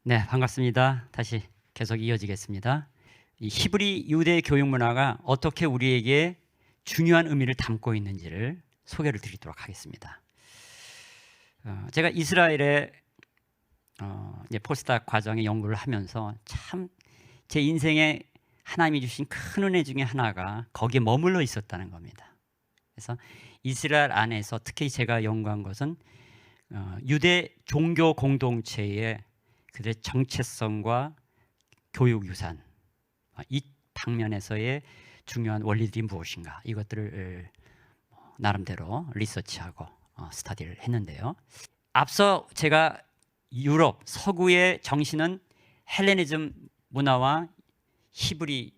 네, 반갑습니다. 다시 계속 이어지겠습니다. 이 히브리 유대 교육 문화가 어떻게 우리에게 중요한 의미를 담고 있는지를 소개를 드리도록 하겠습니다. 제가 이스라엘의 포스닥 과정의 연구를 하면서 참 제 인생에 하나님이 주신 큰 은혜 중에 하나가 거기에 머물러 있었다는 겁니다. 그래서 이스라엘 안에서 특히 제가 연구한 것은 유대 종교 공동체의 그들의 정체성과 교육 유산, 이 방면에서의 중요한 원리들이 무엇인가, 이것들을 나름대로 리서치하고 스터디를 했는데요. 앞서 제가 유럽 서구의 정신은 헬레니즘 문화와 히브리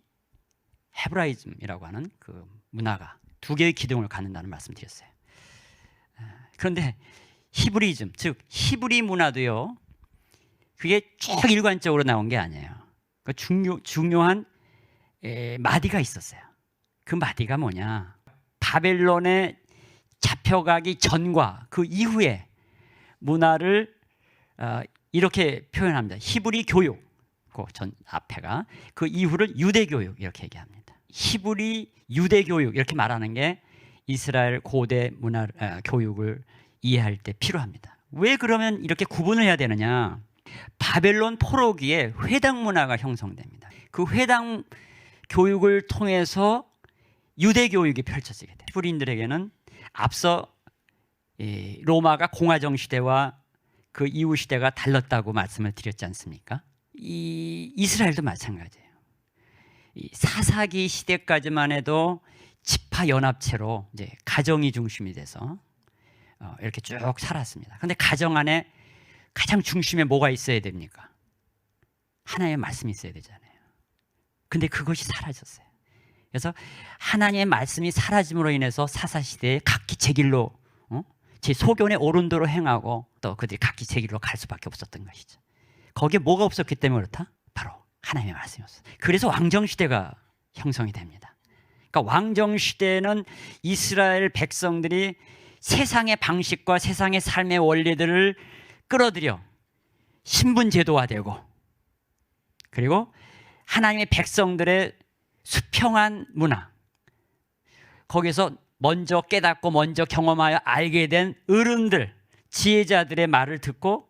헤브라이즘이라고 하는 그 문화가 두 개의 기둥을 갖는다는 말씀드렸어요. 그런데 히브리즘, 즉 히브리 문화도요, 그게 쭉 일관적으로 나온 게 아니에요. 그 중요한 마디가 있었어요. 그 마디가 뭐냐? 바벨론에 잡혀가기 전과 그 이후의 문화를 이렇게 표현합니다. 히브리 교육, 그 전 앞에가 그 이후를 유대 교육 이렇게 얘기합니다. 히브리 유대 교육 이렇게 말하는 게 이스라엘 고대 문화 교육을 이해할 때 필요합니다. 왜 그러면 이렇게 구분을 해야 되느냐? 바벨론 포로기에 회당 문화가 형성됩니다. 그 회당 교육을 통해서 유대 교육이 펼쳐지게 돼요. 히브리인들에게는 앞서 로마가 공화정 시대와 그 이후 시대가 달랐다고 말씀을 드렸지 않습니까? 이스라엘도 마찬가지예요. 사사기 시대까지만 해도 지파 연합체로 이제 가정이 중심이 돼서 이렇게 쭉 살았습니다. 그런데 가정 안에 가장 중심에 뭐가 있어야 됩니까? 하나님의 말씀이 있어야 되잖아요. 근데 그것이 사라졌어요. 그래서 하나님의 말씀이 사라짐으로 인해서 사사시대에 각기 제 길로 제 소견의 오른도로 행하고 또 그들이 각기 제 길로 갈 수밖에 없었던 것이죠. 거기에 뭐가 없었기 때문에 그렇다? 바로 하나님의 말씀이었어요. 그래서 왕정시대가 형성이 됩니다. 그러니까 왕정시대는 이스라엘 백성들이 세상의 방식과 세상의 삶의 원리들을 끌어들여 신분제도화되고, 그리고 하나님의 백성들의 수평한 문화, 거기서 먼저 깨닫고 먼저 경험하여 알게 된 어른들, 지혜자들의 말을 듣고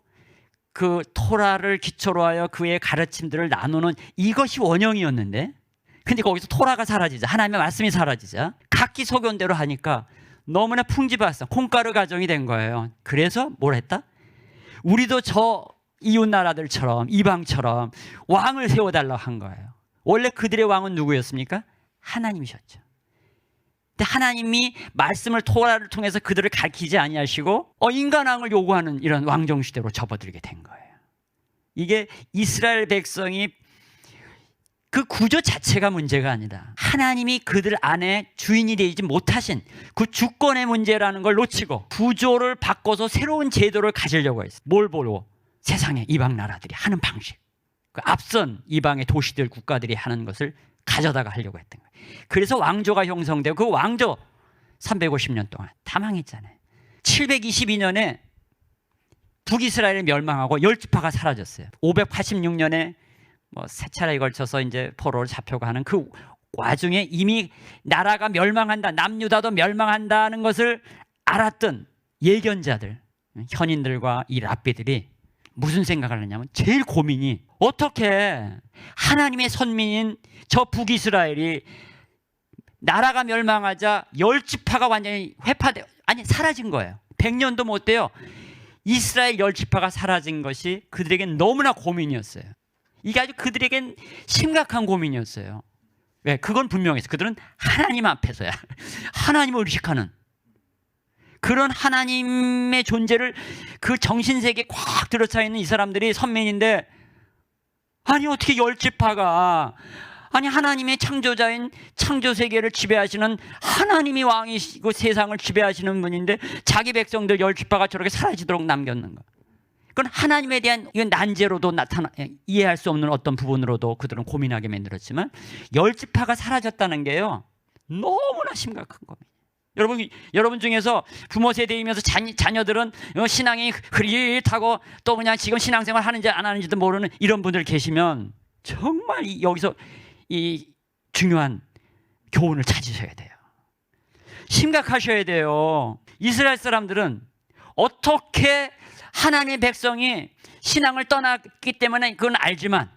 그 토라를 기초로 하여 그의 가르침들을 나누는 이것이 원형이었는데, 근데 거기서 토라가 사라지자, 하나님의 말씀이 사라지자 각기 소견대로 하니까 너무나 풍지박산, 콩가루 가정이 된 거예요. 그래서 뭘 했다? 우리도 저 이웃 나라들처럼 이방처럼 왕을 세워달라고 한 거예요. 원래 그들의 왕은 누구였습니까? 하나님이셨죠. 근데 하나님이 말씀을 토라를 통해서 그들을 가르치지 아니하시고 인간왕을 요구하는 이런 왕정시대로 접어들게 된 거예요. 이게 이스라엘 백성이 그 구조 자체가 문제가 아니라 하나님이 그들 안에 주인이 되지 못하신 그 주권의 문제라는 걸 놓치고 구조를 바꿔서 새로운 제도를 가지려고 했어요. 뭘 보고? 세상의 이방 나라들이 하는 방식, 그 앞선 이방의 도시들, 국가들이 하는 것을 가져다가 하려고 했던 거예요. 그래서 왕조가 형성되고 그 왕조 350년 동안 다 망했잖아요. 722년에 북이스라엘이 멸망하고 열지파가 사라졌어요. 586년에 세 차례에 걸쳐서 이제 포로를 잡혀가는 그 와중에 이미 나라가 멸망한다, 남유다도 멸망한다는 것을 알았던 예견자들, 현인들과 이 랍비들이 무슨 생각을 하냐면, 제일 고민이 어떻게 하나님의 선민인 저 북이스라엘이 나라가 멸망하자 열지파가 완전히 사라진 거예요. 100년도 못 돼요. 이스라엘 열지파가 사라진 것이 그들에겐 너무나 고민이었어요. 이게 아주 그들에겐 심각한 고민이었어요. 왜? 그건 분명했어요. 그들은 하나님 앞에서야 하나님을 의식하는 그런 하나님의 존재를, 그 정신세계에 꽉 들어차 있는 이 사람들이 선민인데, 아니 어떻게 열지파가, 아니 하나님의 창조자인 창조세계를 지배하시는 하나님이 왕이시고 세상을 지배하시는 분인데 자기 백성들 열지파가 저렇게 사라지도록 남겼는가? 그건 하나님에 대한 이건 난제로도 이해할 수 없는 어떤 부분으로도 그들은 고민하게 만들었지만, 열지파가 사라졌다는 게요 너무나 심각한 겁니다. 여러분 중에서 부모 세대이면서 자녀들은 신앙이 흐릿하고 또 그냥 지금 신앙생활 하는지 안 하는지도 모르는 이런 분들 계시면 정말 여기서 이 중요한 교훈을 찾으셔야 돼요. 심각하셔야 돼요. 이스라엘 사람들은 어떻게 하나님의 백성이 신앙을 떠났기 때문에 그건 알지만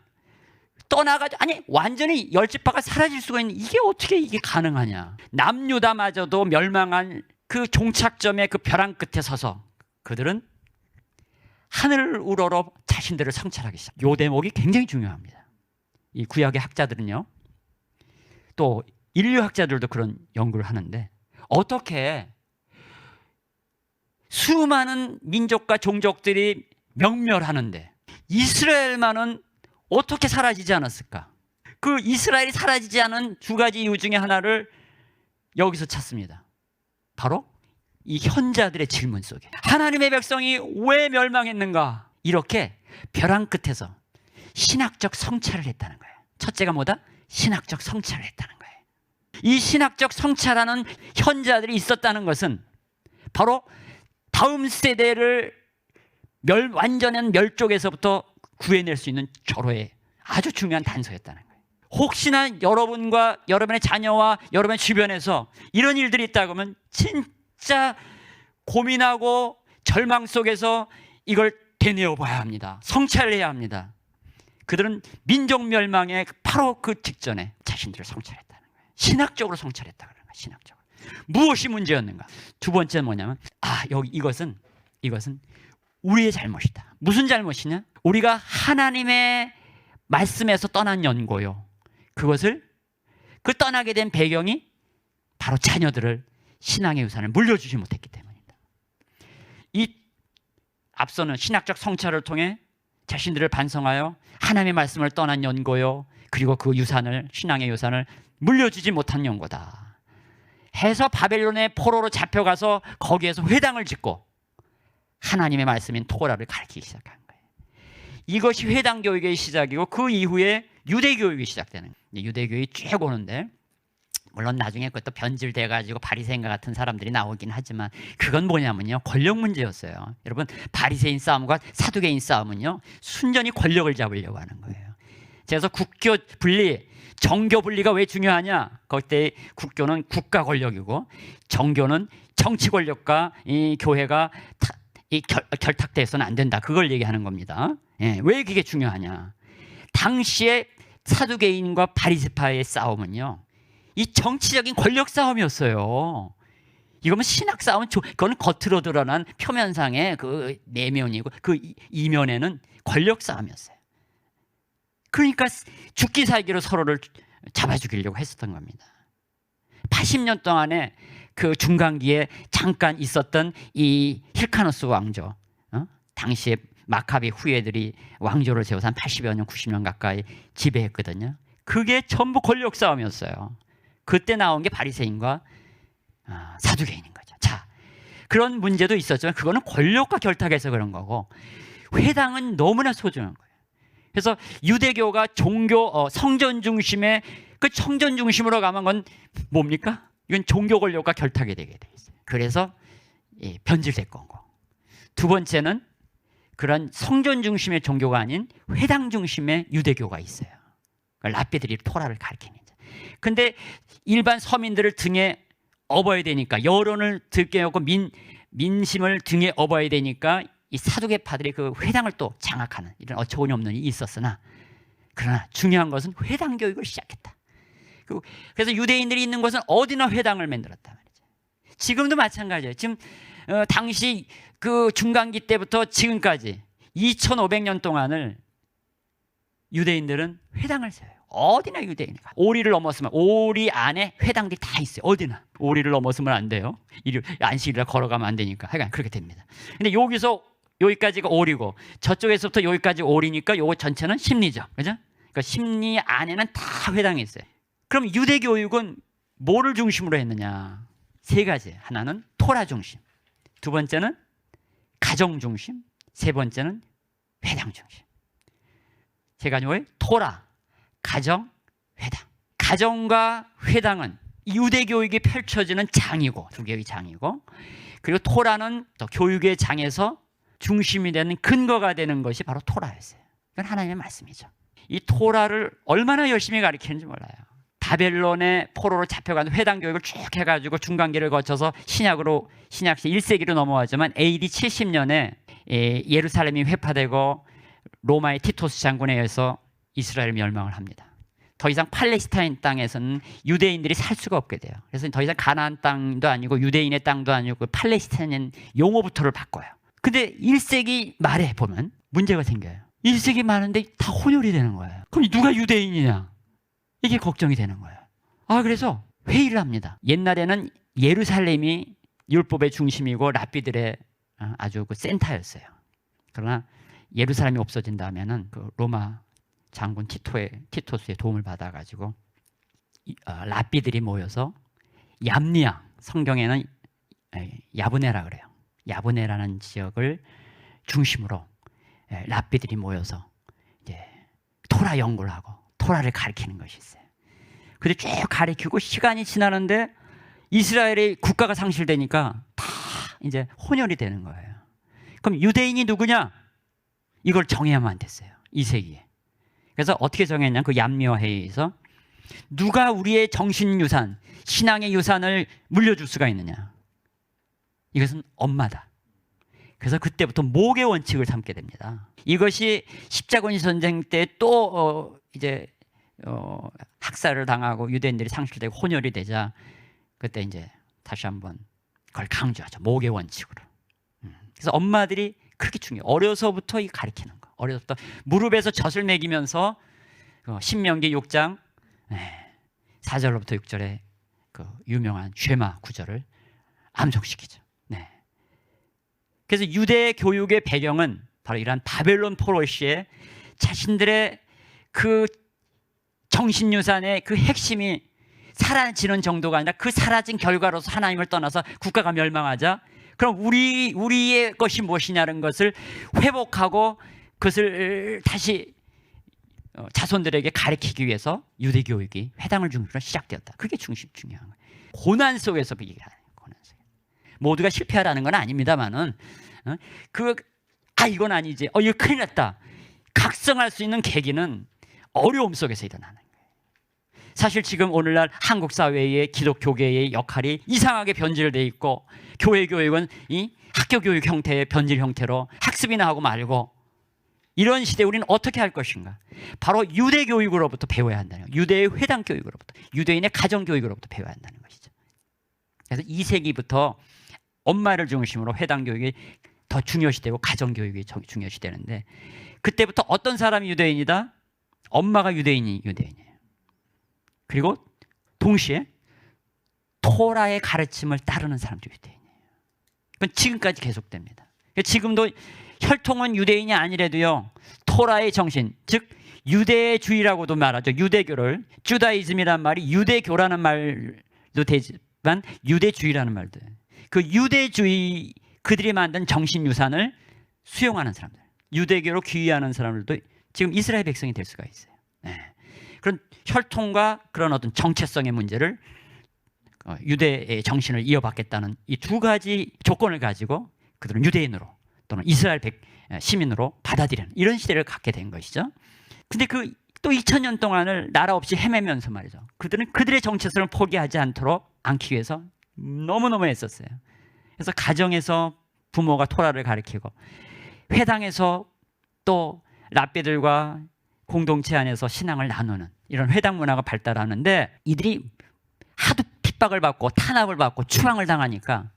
완전히 열지파가 사라질 수가 있는, 이게 어떻게 이게 가능하냐. 남유다마저도 멸망한 그 종착점의 그 벼랑 끝에 서서 그들은 하늘을 우러러 자신들을 성찰하기 시작. 요 대목이 굉장히 중요합니다. 이 구약의 학자들은요, 또 인류학자들도 그런 연구를 하는데, 어떻게 수많은 민족과 종족들이 명멸하는데 이스라엘만은 어떻게 사라지지 않았을까? 그 이스라엘이 사라지지 않은 두 가지 이유 중에 하나를 여기서 찾습니다. 바로 이 현자들의 질문 속에 하나님의 백성이 왜 멸망했는가? 이렇게 벼랑 끝에서 신학적 성찰을 했다는 거예요. 첫째가 뭐다? 신학적 성찰을 했다는 거예요. 이 신학적 성찰하는 현자들이 있었다는 것은 바로 다음 세대를 완전한 멸족에서부터 구해낼 수 있는 절호의 아주 중요한 단서였다는 거예요. 혹시나 여러분과 여러분의 자녀와 여러분의 주변에서 이런 일들이 있다고 하면 진짜 고민하고 절망 속에서 이걸 되뇌어 봐야 합니다. 성찰해야 합니다. 그들은 민족 멸망의 바로 그 직전에 자신들을 성찰했다는 거예요. 신학적으로 성찰했다는 거예요. 신학적으로. 무엇이 문제였는가? 두 번째는 뭐냐면 이것은 우리의 잘못이다. 무슨 잘못이냐? 우리가 하나님의 말씀에서 떠난 연고요. 그 떠나게 된 배경이 바로 자녀들을 신앙의 유산을 물려주지 못했기 때문이다. 이 앞서는 신학적 성찰을 통해 자신들을 반성하여 하나님의 말씀을 떠난 연고요. 그리고 그 유산을, 신앙의 유산을 물려주지 못한 연고다 해서 바벨론의 포로로 잡혀가서 거기에서 회당을 짓고 하나님의 말씀인 토라를 가르치기 시작한 거예요. 이것이 회당 교육의 시작이고 그 이후에 유대 교육이 시작되는 거예요. 유대 교육이 쭉 오는데 물론 나중에 그것도 변질돼가지고 바리새인과 같은 사람들이 나오긴 하지만 그건 뭐냐면요, 권력 문제였어요. 여러분, 바리새인 싸움과 사두개인 싸움은요, 순전히 권력을 잡으려고 하는 거예요. 그래서 국교 분리, 정교 분리가 왜 중요하냐? 그때 국교는 국가 권력이고 정교는 정치 권력과 이 교회가 결탁돼서는 안 된다. 그걸 얘기하는 겁니다. 예, 왜 그게 중요하냐? 당시에 사두개인과 바리새파의 싸움은요, 이 정치적인 권력 싸움이었어요. 이거는 신학 싸움은 그거는 겉으로 드러난 표면상의 그 내면이고 그 이면에는 권력 싸움이었어요. 그러니까 죽기 살기로 서로를 잡아 죽이려고 했었던 겁니다. 80년 동안에 그 중간기에 잠깐 있었던 이 힐카노스 왕조, 당시에 마카비 후예들이 왕조를 세워서 한 80여 년, 90년 가까이 지배했거든요. 그게 전부 권력 싸움이었어요. 그때 나온 게 바리새인과 사두개인인 거죠. 자, 그런 문제도 있었지만 그거는 권력과 결탁해서 그런 거고, 회당은 너무나 소중한 거예요. 그래서 유대교가 성전 중심의 그 성전 중심으로 가면 건 뭡니까? 이건 종교 권력과 결탁이 되게 돼 있어요. 그래서 변질됐건 거. 두 번째는 그런 성전 중심의 종교가 아닌 회당 중심의 유대교가 있어요. 랍비들이 토라를 가르치는. 근데 일반 서민들을 등에 업어야 되니까, 여론을 등에 업고 민심을 등에 업어야 되니까 이 사두개파들이 그 회당을 또 장악하는 이런 어처구니 없는 일이 있었으나, 그러나 중요한 것은 회당 교육을 시작했다. 그래서 유대인들이 있는 곳은 어디나 회당을 만들었단 말이죠. 지금도 마찬가지예요. 지금 당시 그 중간기 때부터 지금까지 2500년 동안을 유대인들은 회당을 세워요. 어디나 유대인이가. 오리를 넘었으면 오리 안에 회당들이 다 있어요. 어디나. 오리를 넘었으면 안 돼요. 안식일날 걸어가면 안 되니까. 하여간 그렇게 됩니다. 근데 여기서 여기까지가 오리고 저쪽에서부터 여기까지 오리니까 요거 전체는 심리죠. 그죠? 그러니까 심리 안에는 다 회당이 있어요. 그럼 유대 교육은 뭐를 중심으로 했느냐? 세 가지. 하나는 토라 중심, 두 번째는 가정 중심, 세 번째는 회당 중심. 세 가지 뭐예요? 토라, 가정, 회당. 가정과 회당은 유대 교육이 펼쳐지는 장이고, 두 개의 장이고, 그리고 토라는 또 교육의 장에서 중심이 되는 근거가 되는 것이 바로 토라였어요. 이건 하나님의 말씀이죠. 이 토라를 얼마나 열심히 가르치는지 몰라요. 바벨론의 포로로 잡혀간 회당 교육을 쭉 해가지고 중간기를 거쳐서 신약으로 1세기로 넘어가지만 AD 70년에 예루살렘이 회파되고 로마의 티토스 장군에 의해서 이스라엘 멸망을 합니다. 더 이상 팔레스타인 땅에서는 유대인들이 살 수가 없게 돼요. 그래서 더 이상 가나안 땅도 아니고 유대인의 땅도 아니고 팔레스타인 용어부터를 바꿔요. 근데 1세기 말에 보면 문제가 생겨요. 1세기 많은데 다 혼혈이 되는 거예요. 그럼 누가 유대인이냐? 이게 걱정이 되는 거예요. 그래서 회의를 합니다. 옛날에는 예루살렘이 율법의 중심이고 랍비들의 아주 그 센터였어요. 그러나 예루살렘이 없어진다면은 그 로마 장군 티토스의 도움을 받아가지고 랍비들이 모여서 얌리아, 성경에는 야브네라 그래요. 야브네라는 지역을 중심으로 랍비들이 모여서 이제 토라 연구를 하고 토라를 가르치는 것이 있어요. 근데 쭉 가르치고 시간이 지나는데 이스라엘의 국가가 상실되니까 다 이제 혼혈이 되는 거예요. 그럼 유대인이 누구냐? 이걸 정해야만 됐어요. 2세기에. 그래서 어떻게 정했냐? 그 얌리아 회의에서 누가 우리의 정신유산, 신앙의 유산을 물려줄 수가 있느냐? 이것은 엄마다. 그래서 그때부터 목의 원칙을 삼게 됩니다. 이것이 십자군 전쟁 때 또 학살을 당하고 유대인들이 상실되고 혼혈이 되자 그때 이제 다시 한번 그걸 강조하죠. 목의 원칙으로. 그래서 엄마들이 그렇게 중요해요. 어려서부터 가르치는 거. 어려서부터 무릎에서 젖을 먹이면서 신명기 6장 4절로부터 6절에 그 유명한 쉐마 구절을 암송시키죠. 네. 그래서 유대 교육의 배경은 바로 이러한 바벨론 포로 시에 자신들의 그 정신유산의 그 핵심이 사라지는 정도가 아니라 그 사라진 결과로서 하나님을 떠나서 국가가 멸망하자 그럼 우리의 것이 무엇이냐는 것을 회복하고 그것을 다시 자손들에게 가르치기 위해서 유대 교육이 회당을 중심으로 시작되었다. 그게 중요한 거예요. 고난 속에서 얘기하는 고난 속에. 모두가 실패하라는 건 아닙니다만은 이건 아니지. 이거 큰일 났다. 각성할 수 있는 계기는 어려움 속에서 일어나는 거예요. 사실 지금 오늘날 한국 사회의 기독교계의 역할이 이상하게 변질되어 있고 교회 교육은 이 학교 교육 형태의 변질 형태로 학습이나 하고 말고 이런 시대에 우리는 어떻게 할 것인가? 바로 유대 교육으로부터 배워야 한다는 거예요. 유대의 회당 교육으로부터, 유대인의 가정 교육으로부터 배워야 한다는 것이죠. 그래서 2세기부터 엄마를 중심으로 회당 교육이 더 중요시되고 가정 교육이 중요시되는데 그때부터 어떤 사람이 유대인이다? 엄마가 유대인이에요. 그리고 동시에 토라의 가르침을 따르는 사람도 유대인이에요. 그건 지금까지 계속됩니다. 지금도 혈통은 유대인이 아니래도요. 토라의 정신, 즉 유대주의라고도 말하죠. 유대교를 주다이즘이라는 말이 유대교라는 말도 되지만 유대주의라는 말도 돼요. 그 유대주의 그들이 만든 정신유산을 수용하는 사람들, 유대교로 귀의하는 사람들도 지금 이스라엘 백성이 될 수가 있어요. 그런 혈통과 그런 어떤 정체성의 문제를 유대의 정신을 이어받겠다는 이 두 가지 조건을 가지고 그들은 유대인으로 또는 이스라엘 시민으로 받아들이는 이런 시대를 갖게 된 것이죠. 근데 그 또 2000년 동안을 나라 없이 헤매면서 말이죠. 그들은 그들의 정체성을 포기하지 않기 위해서 너무너무 애썼어요. 그래서 가정에서 부모가 토라를 가르치고 회당에서 또 랍비들과 공동체 안에서 신앙을 나누는 이런 회당 문화가 발달하는데 이들이 하도 핍박을 받고 탄압을 받고 추방을 당하니까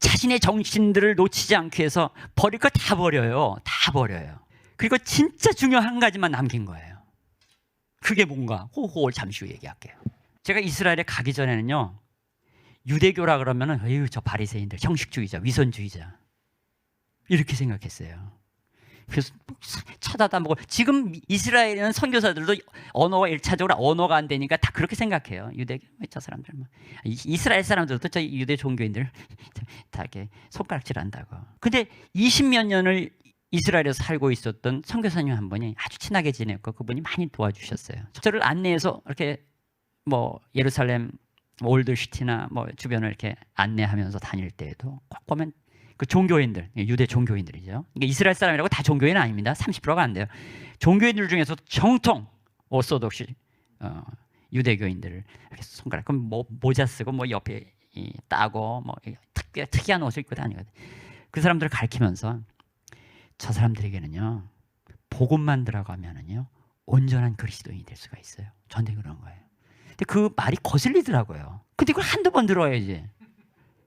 자신의 정신들을 놓치지 않기 위해서 버릴 거 다 버려요. 다 버려요. 그리고 진짜 중요한 한 가지만 남긴 거예요. 그게 뭔가 호호를 잠시 후 얘기할게요. 제가 이스라엘에 가기 전에는요. 유대교라 그러면은 에휴 저 바리새인들 형식주의자 위선주의자 이렇게 생각했어요. 그래서 쳐다도 안 보고 지금 이스라엘에는 선교사들도 언어가 1차적으로 언어가 안 되니까 다 그렇게 생각해요. 유대교 저 사람들 이스라엘 사람들도 저 유대 종교인들 다 이렇게 손가락질한다고. 근데 20몇 년을 이스라엘에서 살고 있었던 선교사님 한 분이 아주 친하게 지냈고 그분이 많이 도와주셨어요. 저를 안내해서 이렇게 예루살렘 올드시티나 뭐 주변을 이렇게 안내하면서 다닐 때에도 꼭 보면 그 종교인들, 유대 종교인들이죠. 그러니까 이스라엘 사람이라고 다 종교인 아닙니다. 30%가 안 돼요. 종교인들 중에서 정통 오소독시 유대교인들을 이렇게 손가락 그럼 뭐 모자 쓰고 뭐 옆에 따고 뭐 특이한 옷을 입고 다니거든. 그 사람들을 가리키면서 저 사람들에게는요 복음만 들어가면은요 온전한 그리스도인이 될 수가 있어요. 저한테 그런 거예요. 근데 그 말이 거슬리더라고요. 근데 그걸 한두 번 들어야지.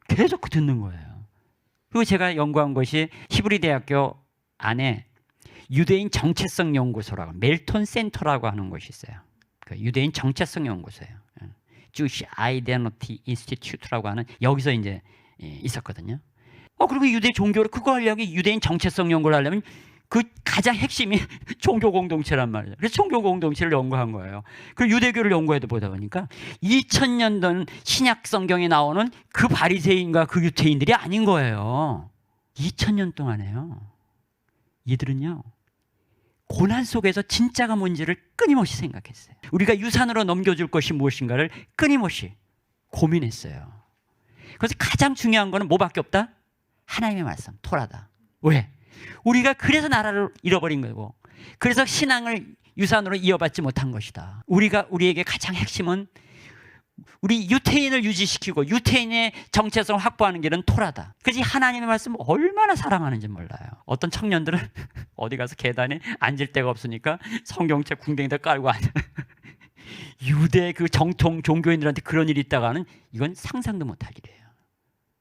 계속 듣는 거예요. 그리고 제가 연구한 것이 히브리 대학교 안에 유대인 정체성 연구소라고 멜톤 센터라고 하는 곳이 있어요. 그 유대인 정체성 연구소예요. Jewish Identity Institute라고 하는 여기서 이제 있었거든요. 그리고 유대 종교를 그거 하려면 유대인 정체성 연구를 하려면 그 가장 핵심이 종교 공동체란 말이에요. 그래서 종교 공동체를 연구한 거예요. 그 유대교를 연구해도 보다 보니까 2000년 전 신약 성경에 나오는 그 바리새인과 그 유태인들이 아닌 거예요. 2000년 동안에요. 이들은요 고난 속에서 진짜가 뭔지를 끊임없이 생각했어요. 우리가 유산으로 넘겨줄 것이 무엇인가를 끊임없이 고민했어요. 그래서 가장 중요한 거는 뭐밖에 없다? 하나님의 말씀, 토라다. 왜? 우리가 그래서 나라를 잃어버린 거고 그래서 신앙을 유산으로 이어받지 못한 것이다. 우리에게 가장 핵심은 우리 유태인을 유지시키고 유태인의 정체성을 확보하는 길은 토라다. 그래서 하나님의 말씀을 얼마나 사랑하는지 몰라요. 어떤 청년들은 어디 가서 계단에 앉을 데가 없으니까 성경책 궁뎅이다 깔고 앉아. 유대 그 정통 종교인들한테 그런 일이 있다가는 이건 상상도 못할 일이에요.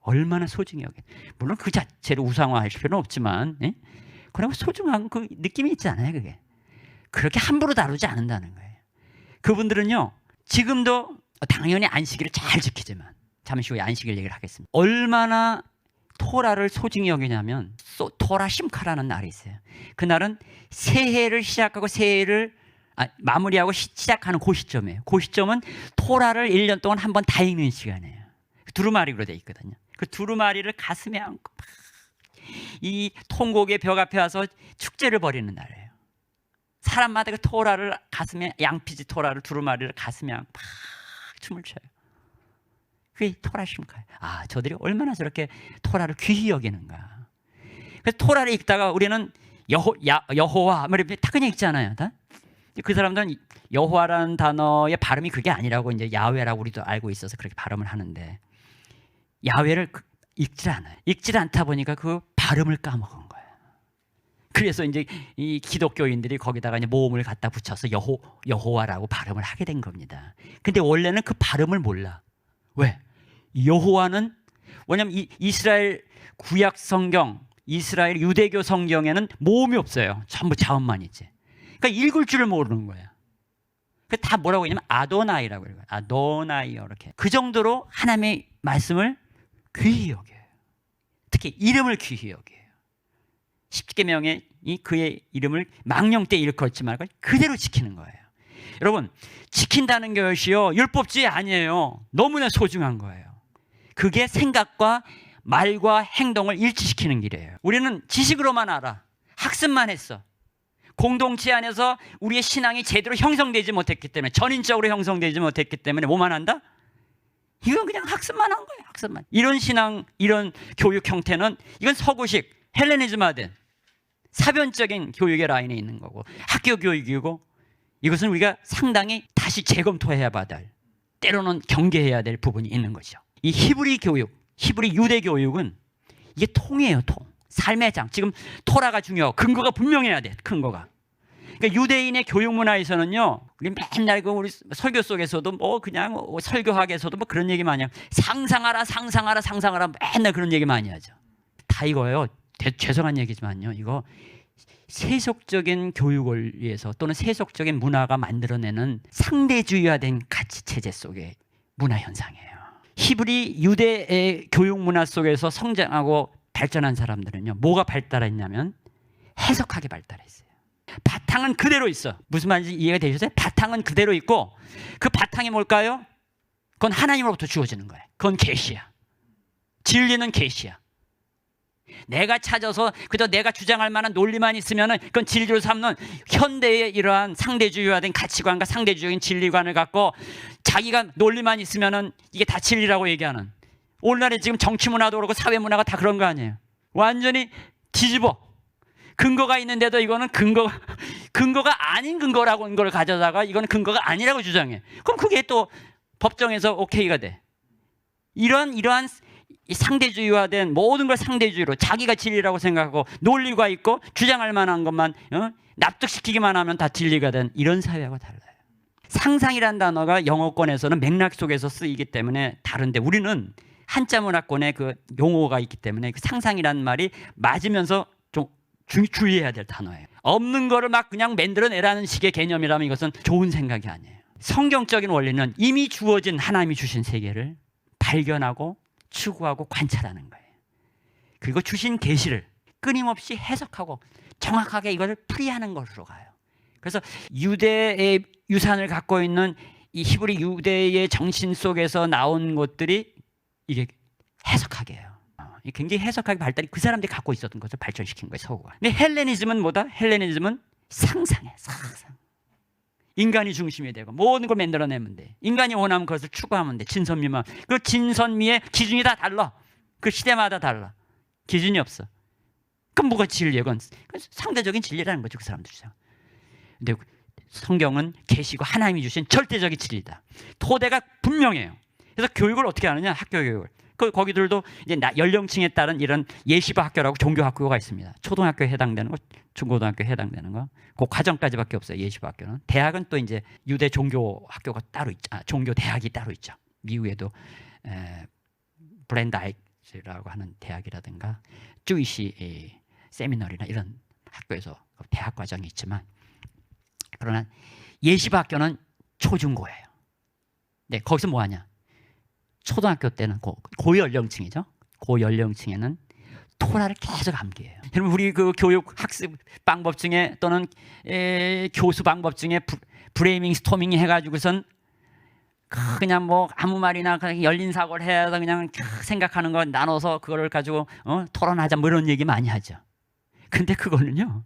얼마나 소중히 여겨. 물론 그 자체를 우상화할 필요는 없지만 그러나 소중한 그 느낌이 있지 않아요. 그게 그렇게 함부로 다루지 않는다는 거예요. 그분들은요 지금도 당연히 안식일을 잘 지키지만 잠시 후에 안식일 얘기를 하겠습니다. 얼마나 토라를 소중히 여기냐면 토라 심카라는 날이 있어요. 그날은 새해를 시작하고 새해를 마무리하고 시작하는 그 시점이에요. 그 시점은 토라를 1년 동안 한 번 다 읽는 시간이에요. 두루마리로 돼 있거든요. 그 두루마리를 가슴에 안고 이 통곡의 벽 앞에 와서 축제를 벌이는 날이에요. 사람마다 그 토라를 가슴에 양피지 토라를 두루마리를 가슴에 안고 막 춤을 춰요. 그게 토라 심카예요. 저들이 얼마나 저렇게 토라를 귀히 여기는가. 그래서 토라를 읽다가 우리는 여호와 뭐 이렇게 다 그냥 읽잖아요. 다? 그 사람들은 여호와라는 단어의 발음이 그게 아니라고 이제 야훼라고 우리도 알고 있어서 그렇게 발음을 하는데 야훼를 읽질 않아요. 읽질 않다 보니까 그 발음을 까먹은 거예요. 그래서 이제 이 기독교인들이 거기다가 이제 모음을 갖다 붙여서 여호와라고 발음을 하게 된 겁니다. 근데 원래는 그 발음을 몰라. 왜? 여호와는 왜냐면 이스라엘 구약 성경, 이스라엘 유대교 성경에는 모음이 없어요. 전부 자음만 있지. 그러니까 읽을 줄을 모르는 거예요. 그 다 뭐라고 하냐면 아도나이라고 해요. 아도나이 이렇게. 그 정도로 하나님의 말씀을 귀히 여겨요. 특히 이름을 귀히 여겨요. 십계명에 그의 이름을 망령 때 일컬지 말고 그대로 지키는 거예요. 여러분 지킨다는 것이요 율법주의 아니에요. 너무나 소중한 거예요. 그게 생각과 말과 행동을 일치시키는 길이에요. 우리는 지식으로만 알아. 학습만 했어. 공동체 안에서 우리의 신앙이 제대로 형성되지 못했기 때문에 전인적으로 형성되지 못했기 때문에 뭐만 한다? 이건 그냥 학습만 한 거예요. 학습만. 이런 신앙, 이런 교육 형태는 이건 서구식 헬레니즘화된 사변적인 교육의 라인에 있는 거고 학교 교육이고 이것은 우리가 상당히 다시 재검토해야 할 때로는 경계해야 될 부분이 있는 거죠. 이 히브리 교육, 히브리 유대 교육은 이게 통이에요. 통. 삶의 장. 지금 토라가 중요하고 근거가 분명해야 돼. 근거가. 그러니까 유대인의 교육 문화에서는요. 우리 맨날 우리 설교 속에서도 뭐 그냥 설교학에서도 뭐 그런 얘기 많이 하고 상상하라 맨날 그런 얘기 많이 하죠. 다 이거예요. 죄송한 얘기지만요. 이거 세속적인 교육을 위해서 또는 세속적인 문화가 만들어내는 상대주의화된 가치 체제 속의 문화 현상이에요. 히브리 유대의 교육 문화 속에서 성장하고 발전한 사람들은요. 뭐가 발달했냐면 해석하게 발달했어요. 바탕은 그대로 있어. 무슨 말인지 이해가 되셨어요? 바탕은 그대로 있고 그 바탕이 뭘까요? 그건 하나님으로부터 주어지는 거예요. 그건 계시야. 진리는 계시야. 내가 찾아서 그저 내가 주장할 만한 논리만 있으면 그건 진리로 삼는 현대의 이러한 상대주의화된 가치관과 상대주의적인 진리관을 갖고 자기가 논리만 있으면은 이게 다 진리라고 얘기하는, 오늘날에 지금 정치 문화도 그렇고 사회 문화가 다 그런 거 아니에요. 완전히 뒤집어. 근거가 있는데도 이거는 근거가 아닌 근거라고 이걸 가져다가 이거는 근거가 아니라고 주장해. 그럼 그게 또 법정에서 오케이가 돼. 이러한 상대주의화된 모든 걸 상대주의로 자기가 진리라고 생각하고 논리가 있고 주장할 만한 것만 납득시키기만 하면 다 진리가 된 이런 사회하고 달라요. 상상이란 단어가 영어권에서는 맥락 속에서 쓰이기 때문에 다른데, 우리는 한자 문화권에 그 용어가 있기 때문에 그 상상이란 말이 맞으면서 좀 주의해야 될 단어예요. 없는 거를 막 그냥 만들어내라는 식의 개념이라면 이것은 좋은 생각이 아니에요. 성경적인 원리는 이미 주어진 하나님이 주신 세계를 발견하고 추구하고 관찰하는 거예요. 그리고 주신 계시를 끊임없이 해석하고 정확하게 이것을 풀이하는 것으로 가요. 그래서 유대의 유산을 갖고 있는 이 히브리 유대의 정신 속에서 나온 것들이 이게 해석하게 해요. 굉장히 해석하게 발달이 그 사람들이 갖고 있었던 것을 발전시킨 거예요, 서구가. 근데 헬레니즘은 뭐다? 헬레니즘은 상상해, 상상. 인간이 중심이 되고 모든 걸 만들어내면 돼. 인간이 원하면 그것을 추구하면 돼. 진선미만. 그 진선미의 기준이 다 달라. 그 시대마다 달라. 기준이 없어. 그럼 뭐가 진리예요? 그건 상대적인 진리라는 거죠, 그 사람들 주장. 근데 성경은 계시고 하나님이 주신 절대적인 진리다. 토대가 분명해요. 그래서 교육을 어떻게 하느냐? 학교 교육을. 거기들도 이제 연령층에 따른 이런 예시바 학교라고 종교 학교가 있습니다. 초등학교에 해당되는 거, 중고등학교에 해당되는 거, 그 과정까지밖에 없어요. 예시바 학교는. 대학은 또 이제 유대 종교 학교가 따로 있죠. 종교 대학이 따로 있죠. 미국에도 브랜다이즈라고 하는 대학이라든가 주이시 세미너리나 이런 학교에서 대학 과정이 있지만, 그러나 예시바 학교는 초중고예요. 네, 거기서 뭐 하냐? 초등학교 때는 고연령층이죠. 고연령층에는 토라를 계속 암기해요. 여러분, 우리 그 교육 학습 방법 중에 또는 교수 방법 중에 브레이밍 스토밍 해가지고선 그냥 뭐 아무 말이나 그냥 열린 사고를 해서 그냥 생각하는 거 나눠서 그거를 가지고 토론하자 뭐 이런 얘기 많이 하죠. 근데 그거는요,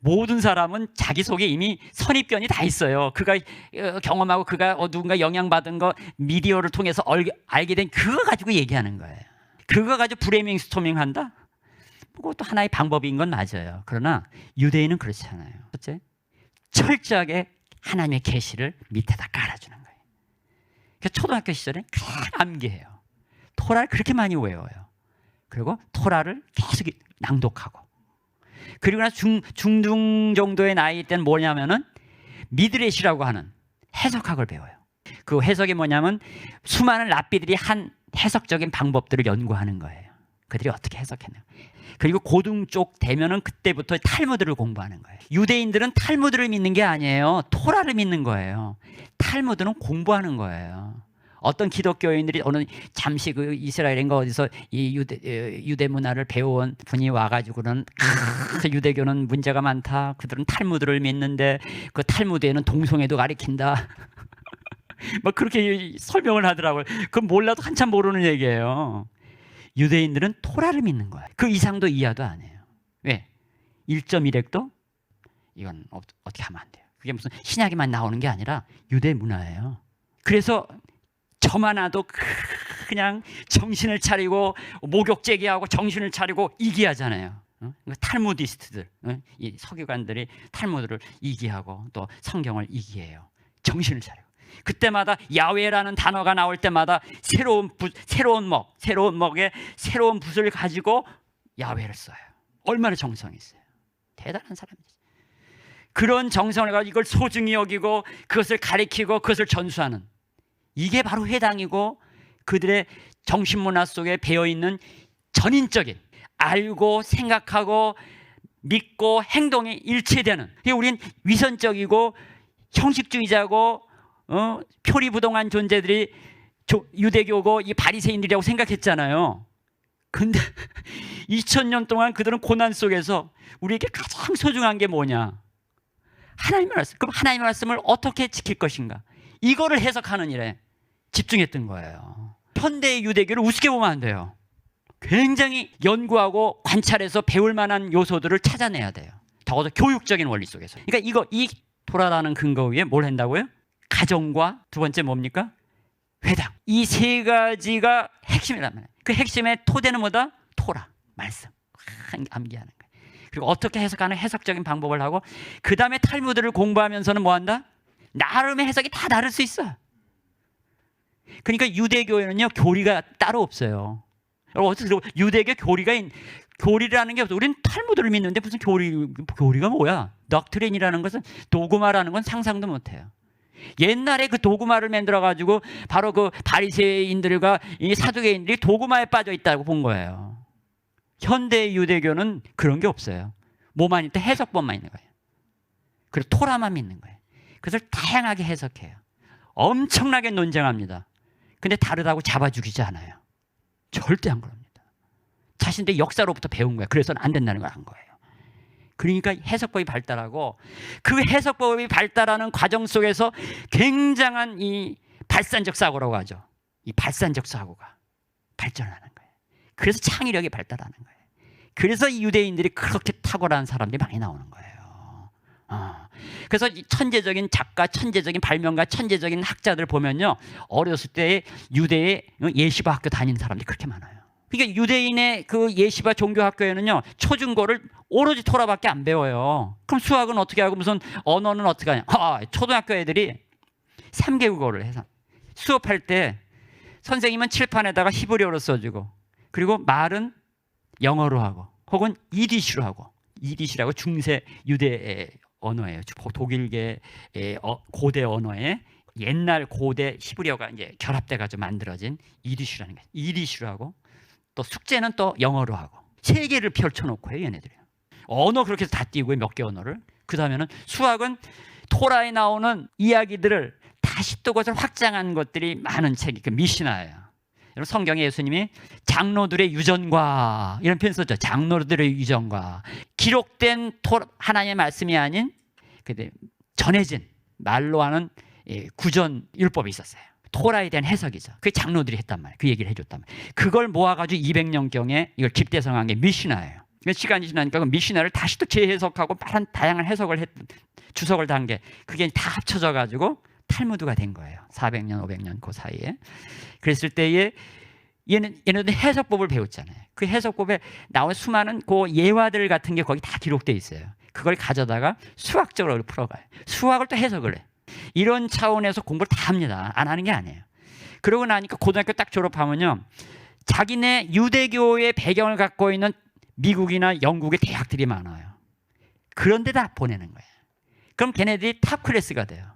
모든 사람은 자기 속에 이미 선입견이 다 있어요. 그가 경험하고 그가 누군가 영향받은 거 미디어를 통해서 알게 된 그거 가지고 얘기하는 거예요. 그거 가지고 브레이밍 스토밍 한다? 그것도 하나의 방법인 건 맞아요. 그러나 유대인은 그렇지 않아요. 첫째, 철저하게 하나님의 계시를 밑에다 깔아주는 거예요. 그러니까 초등학교 시절에 그냥 암기해요. 토라를 그렇게 많이 외워요. 그리고 토라를 계속 낭독하고, 그리고 나 중등 정도의 나이 때는 뭐냐면은 미드레시라고 하는 해석학을 배워요. 그 해석이 뭐냐면 수많은 랍비들이 한 해석적인 방법들을 연구하는 거예요. 그들이 어떻게 해석했나. 그리고 고등 쪽 되면은 그때부터 탈무드를 공부하는 거예요. 유대인들은 탈무드를 믿는 게 아니에요. 토라를 믿는 거예요. 탈무드는 공부하는 거예요. 어떤 기독교인들이 어느 잠시 그 이스라엘인가 어디서 이 유대 문화를 배워온 분이 와가지고는 유대교는 문제가 많다. 그들은 탈무드를 믿는데 그 탈무드에는 동성애도 가리킨다. 막 그렇게 설명을 하더라고요. 그건 몰라도 한참 모르는 얘기예요. 유대인들은 토라를 믿는 거예요. 그 이상도 이하도 안 해요. 왜? 1.1획도 이건 어떻게 하면 안 돼요. 그게 무슨 신약에만 나오는 게 아니라 유대 문화예요. 그래서 저만 와도 그냥 정신을 차리고 목욕 제기하고 정신을 차리고 이기하잖아요. 탈무디스트들, 이 서기관들이 탈무드를 이기하고 또 성경을 이기해요. 정신을 차리고. 그때마다 야훼라는 단어가 나올 때마다 새로운 먹에 새로운 붓을 가지고 야훼를 써요. 얼마나 정성이 있어요. 대단한 사람이죠. 그런 정성을 가지고 이걸 소중히 여기고 그것을 가리키고 그것을 전수하는, 이게 바로 회당이고 그들의 정신문화 속에 배어있는 전인적인, 알고 생각하고 믿고 행동이 일치되는, 우리는 위선적이고 형식주의자고 표리부동한 존재들이 유대교고 이 바리새인들이라고 생각했잖아요. 근데 2000년 동안 그들은 고난 속에서 우리에게 가장 소중한 게 뭐냐? 하나님의 말씀. 그럼 하나님의 말씀을 어떻게 지킬 것인가? 이거를 해석하는 일에 집중했던 거예요. 현대의 유대교를 우습게 보면 안 돼요. 굉장히 연구하고 관찰해서 배울 만한 요소들을 찾아내야 돼요. 적어도 교육적인 원리 속에서. 그러니까 이 토라라는 근거 위에 뭘 한다고요? 가정과 두 번째 뭡니까? 회당. 이 세 가지가 핵심이란 말이에요. 그 핵심의 토대는 뭐다? 토라, 말씀. 암기하는 거예요. 그리고 어떻게 해석하는 해석적인 방법을 하고 그 다음에 탈무드를 공부하면서는 뭐한다? 나름의 해석이 다 다를 수 있어요. 그러니까 유대교에는요 교리가 따로 없어요. 여러분 어떻게 유대교 교리라는 게 없어. 우리는 탈무드를 믿는데 무슨 교리가 뭐야? 덕트린이라는 것은, 도그마라는 건 상상도 못해요. 옛날에 그 도그마를 만들어 가지고 바로 그 바리새인들과 이 사두개인들이 도그마에 빠져 있다고 본 거예요. 현대 유대교는 그런 게 없어요. 뭐만 있다? 해석법만 있는 거예요. 그리고 토라만 믿는 거예요. 그것을 다양하게 해석해요. 엄청나게 논쟁합니다. 근데 다르다고 잡아 죽이지 않아요. 절대 안 그럽니다. 자신들의 역사로부터 배운 거예요. 그래서는 안 된다는 걸 안 거예요. 그러니까 해석법이 발달하고 그 해석법이 발달하는 과정 속에서 굉장한 이 발산적 사고라고 하죠. 이 발산적 사고가 발전하는 거예요. 그래서 창의력이 발달하는 거예요. 그래서 이 유대인들이 그렇게 탁월한 사람들이 많이 나오는 거예요. 그래서 천재적인 작가, 천재적인 발명가, 천재적인 학자들 보면요, 어렸을 때 유대의 예시바 학교 다니는 사람들이 그렇게 많아요. 그러니까 유대인의 그 예시바 종교학교에는요 초중고를 오로지 토라밖에 안 배워요. 그럼 수학은 어떻게 하고 무슨 언어는 어떻게 하냐? 초등학교 애들이 3개국어를 해서 수업할 때 선생님은 칠판에다가 히브리어로 써주고, 그리고 말은 영어로 하고, 혹은 이디시로 하고. 이디시라고 중세 유대 언어예요. 독일계 고대 언어에 옛날 고대 히브리어가 이제 결합돼가지고 만들어진 이디시라는 거예요. 이디시로 하고, 또 숙제는 또 영어로 하고, 세 개를 펼쳐놓고 해요, 얘네들이. 언어 그렇게 해서 다 띄우고 몇 개 언어를. 그 다음에는 수학은 토라에 나오는 이야기들을 다시 또 그것을 확장한 것들이 많은 책이 그 미시나예요. 여러분 성경에 예수님이 장로들의 유전과 이런 표현 썼죠. 장로들의 유전과. 기록된 하나님의 말씀이 아닌 전해진 말로 하는 구전 율법이 있었어요. 토라에 대한 해석이죠. 그게 장로들이 했단 말이에요. 그 얘기를 해줬단 말이에요. 그걸 모아가지고 200년경에 이걸 집대성한 게 미시나예요. 시간이 지나니까 그 미시나를 다시 또 재해석하고 다양한 해석을 주석을 단 게 그게 다 합쳐져 가지고 탈무드가 된 거예요. 400년, 500년 그 사이에. 그랬을 때에 얘네들 해석법을 배웠잖아요. 그 해석법에 나온 수많은 그 예화들 같은 게 거기 다 기록돼 있어요. 그걸 가져다가 수학적으로 풀어가요. 수학을 또 해석을 해. 이런 차원에서 공부를 다 합니다. 안 하는 게 아니에요. 그러고 나니까 고등학교 딱 졸업하면요, 자기네 유대교의 배경을 갖고 있는 미국이나 영국의 대학들이 많아요. 그런 데다 보내는 거예요. 그럼 걔네들이 탑 클래스가 돼요.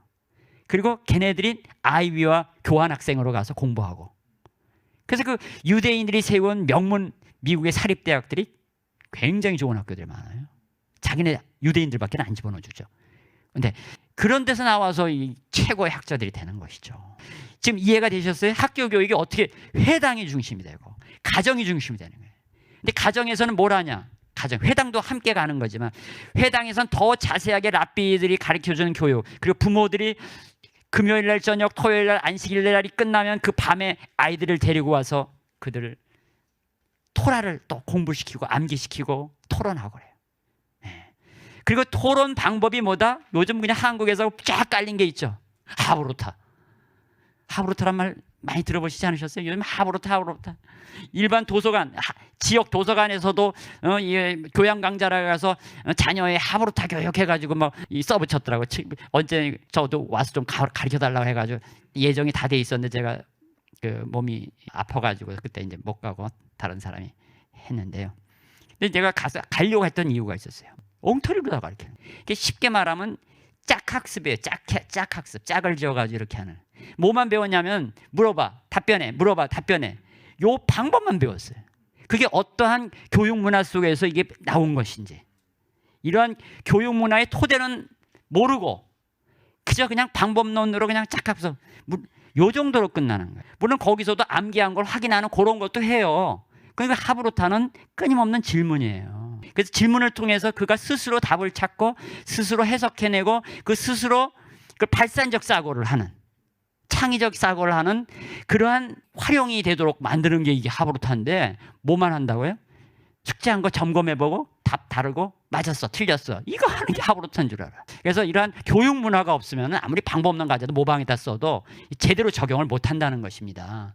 그리고 걔네들이 아이비와 교환학생으로 가서 공부하고. 그래서 그 유대인들이 세운 명문 미국의 사립대학들이 굉장히 좋은 학교들이 많아요. 자기네 유대인들밖에 안 집어넣어주죠. 근데 그런 데서 나와서 이 최고의 학자들이 되는 것이죠. 지금 이해가 되셨어요? 학교 교육이 어떻게 회당이 중심이 되고 가정이 중심이 되는 거예요. 근데 가정에서는 뭘 하냐? 회당도 함께 가는 거지만 회당에서는 더 자세하게 랍비들이 가르쳐주는 교육, 그리고 부모들이 금요일 날 저녁, 토요일 날, 안식일 날이 끝나면 그 밤에 아이들을 데리고 와서 그들을 토라를 또 공부시키고 암기시키고 토론하고 그래요. 그리고 토론 방법이 뭐다? 요즘 그냥 한국에서 쫙 깔린 게 있죠. 하브루타란 말 많이 들어보시지 않으셨어요? 요즘 하브루타. 일반 도서관, 지역 도서관에서도 교양 강좌를 가서 자녀의 하브루타 교육해가지고 막 써붙였더라고요. 언제 저도 와서 좀 가르쳐달라고 해가지고 예정이 다 돼 있었는데 제가 그 몸이 아파가지고 그때 이제 못 가고 다른 사람이 했는데요. 근데 제가 가려고 했던 이유가 있었어요. 엉터리로 다 가르쳐요. 쉽게 말하면 짝학습이에요. 짝학습. 짝을 지어가지고 이렇게 하는. 뭐만 배웠냐면 물어봐, 답변해. 요 방법만 배웠어요. 그게 어떠한 교육 문화 속에서 이게 나온 것인지, 이러한 교육 문화의 토대는 모르고 그저 그냥 방법론으로 그냥 짝학습, 요 정도로 끝나는 거예요. 물론 거기서도 암기한 걸 확인하는 그런 것도 해요. 그러니까 하브루타는 끊임없는 질문이에요. 그래서 질문을 통해서 그가 스스로 답을 찾고 스스로 해석해내고 그 스스로 그 발산적 사고를 하는, 창의적 사고를 하는 그러한 활용이 되도록 만드는 게 이게 하브루타인데, 뭐만 한다고요? 숙제한 거 점검해보고 답 다르고 맞았어, 틀렸어. 이거 하는 게 하브루트인 줄 알아. 그래서 이러한 교육 문화가 없으면 아무리 방법 없는 과제도 모방에다 써도 제대로 적용을 못 한다는 것입니다.